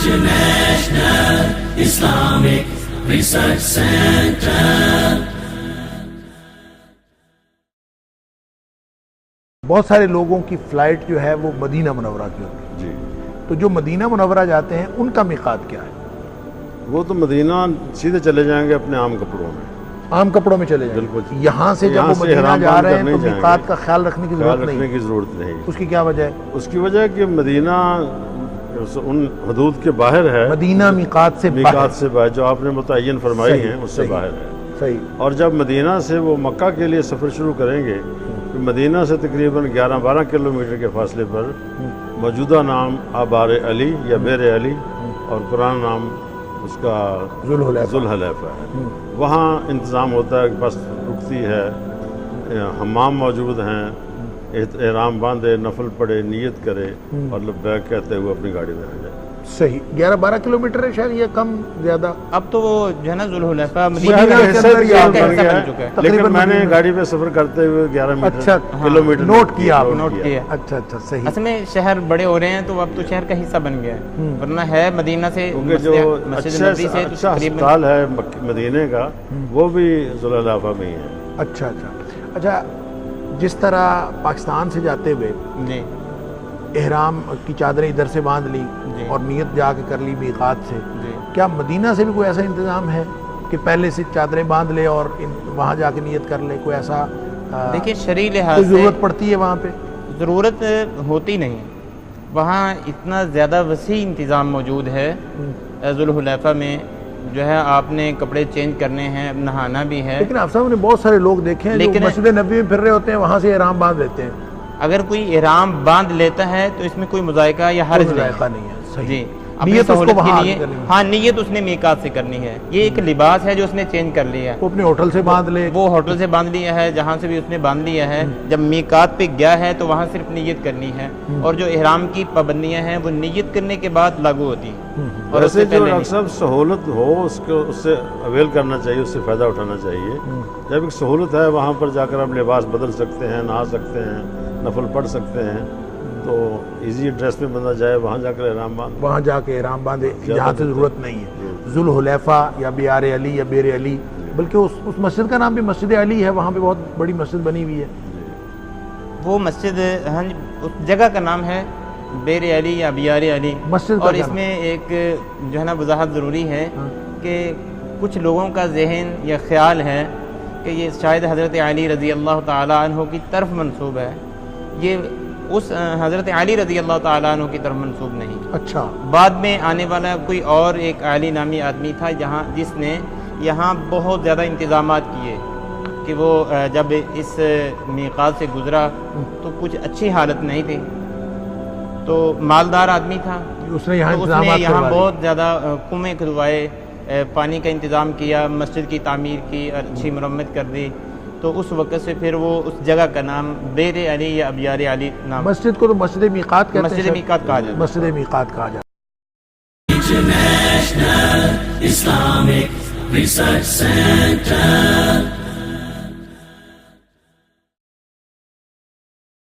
International Islamic Research Center. بہت سارے لوگوں کی فلائٹ جو ہے وہ مدینہ منورہ کی ہوتی ہے جی، تو جو مدینہ منورہ جاتے ہیں ان کا میقات کیا ہے؟ وہ تو مدینہ سیدھے چلے جائیں گے اپنے عام کپڑوں میں، عام کپڑوں میں چلے جائیں بالکل۔ یہاں سے جب یہاں وہ سے مدینہ احرام جا باندھ رہے کر ہیں نہیں تو جائیں میقات گے، کا خیال رکھنے کی خیال ضرورت رکھنے نہیں کی ضرورت نہیں۔ اس کی کیا وجہ ہے؟ اس کی وجہ ہے کہ مدینہ ان حدود کے باہر ہے، مدینہ میقات سے میقات سے باہر جو آپ نے متعین فرمائی ہیں اس سے باہر ہے۔ صحیح۔ اور جب مدینہ سے وہ مکہ کے لیے سفر شروع کریں گے تو مدینہ سے تقریباً 11-12 کلومیٹر کے فاصلے پر موجودہ نام آبار علی یا بیر علی اور پرانا نام اس کا ذوالحلیفہ ہے، وہاں انتظام ہوتا ہے کہ بس رکتی ہے، حمام موجود ہیں، احرام باندھے، نفل پڑھے، نیت کرے اور لبیک کہتے ہوئے اپنی گاڑی میں آ جائے۔ صحیح۔ 11-12 کلومیٹر ہے شاید، یہ کم زیادہ؟ اب تو وہ جو ہے نا ذوالحلیفہ مدینہ مدینہ کا کا حصہ بھی حصہ بن گیا بن ہے، چکا ہے۔ لیکن میں نے گاڑی پہ سفر کرتے ہوئے 11 اچھا کلومیٹر نوٹ کیا آپ نے؟ نوٹ کیا۔ اچھا صحیح۔ اصل میں شہر بڑے ہو رہے ہیں تو اب تو شہر کا حصہ بن گیا ہے، ورنہ ہے مدینہ سے کیونکہ جو مسجد نبوی سے اچھا تقریباً ہسپتال ہے مدینے کا وہ بھی ذوالحلیفہ میں ہی ہے۔ اچھا جس طرح پاکستان سے جاتے ہوئے جی احرام کی چادریں ادھر سے باندھ لی جی اور نیت جا کے کر لی میقات سے، جی کیا مدینہ سے بھی کوئی ایسا انتظام ہے کہ پہلے سے چادریں باندھ لے اور وہاں جا کے نیت کر لے؟ کوئی ایسا دیکھیے شرعی لحاظ کوئی سے ضرورت پڑتی ہے وہاں پہ؟ ضرورت ہوتی نہیں، وہاں اتنا زیادہ وسیع انتظام موجود ہے۔ ذوالحلیفہ میں جو ہے آپ نے کپڑے چینج کرنے ہیں، نہانا بھی ہے، لیکن آپ صاحب نے بہت سارے لوگ دیکھے ہیں جو لیکن مسجد نبوی میں پھر رہے ہوتے ہیں، وہاں سے احرام باندھ لیتے ہیں۔ اگر کوئی احرام باندھ لیتا ہے تو اس میں کوئی مذائقہ یا حرج کوئی نہیں ذائقہ نہیں ہے۔ صحیح۔ جی اپنی نیت اس کو سہولت وہاں کے آ لیے کے کرنی ہے۔ ہاں نیت اس نے میقات سے کرنی ہے، یہ ایک لباس ہے جو اس نے چینج کر لیا ہے، وہ اپنے ہوٹل سے باندھ لے، وہ ہوٹل سے باندھ لیا ہے، جہاں سے بھی اس نے باندھ لیا ہے، جب میقات پہ گیا ہے تو وہاں صرف نیت کرنی ہے، اور جو احرام کی پابندیاں ہیں وہ نیت کرنے کے بعد لاگو ہوتی ہیں، اور اس سے ویسے جو پہلے نہیں۔ اکثر سہولت ہو اس سے اویل کرنا چاہیے، اس سے فائدہ اٹھانا چاہیے۔ جب ایک سہولت ہے وہاں پر جا کر آپ لباس بدل سکتے ہیں، نہا سکتے ہیں، نفل پڑھ سکتے ہیں، تو ایزی ڈریس میں بندہ جائے وہاں جا کر احرام باندھ، وہاں جا کے احرام باندھے جہاں سے ضرورت نہیں ہے۔ ذوالحلیفہ یا بیار علی یا بیر علی، بلکہ اس مسجد کا نام بھی مسجد علی ہے، وہاں پہ بہت بڑی مسجد بنی ہوئی ہے۔ وہ مسجد ہاں اس جگہ کا نام ہے بیر علی یا بیار علی، مسجد کا اور کیا اس نام؟ میں ایک جو ہے نا وضاحت ضروری ہے کہ کچھ لوگوں کا ذہن یا خیال ہے کہ یہ شاید حضرت علی رضی اللہ تعالیٰ عنہ کی طرف منسوب ہے، یہ اس حضرت علی رضی اللہ تعالیٰ عنہ کی طرف منسوب نہیں۔ اچھا، بعد میں آنے والا کوئی اور ایک علی نامی آدمی تھا جس نے یہاں بہت زیادہ انتظامات کیے کہ وہ جب اس میقات سے گزرا تو کچھ اچھی حالت نہیں تھی، تو مالدار آدمی تھا، اس نے یہاں تو اس نے انتظامات یہاں کروا بہت زیادہ کنویں کھدوائے، پانی کا انتظام کیا، مسجد کی تعمیر کی، اچھی مرمت کر دی، تو اس وقت سے پھر وہ اس جگہ کا نام بیر علی یا بیار علی نام، مسجد کو تو مسجد میقات کہتے ہیں، مسجد میقات کہا جاتا ہے۔ مسجد میقات کہا جاتا ہے۔ International Islamic Research Center.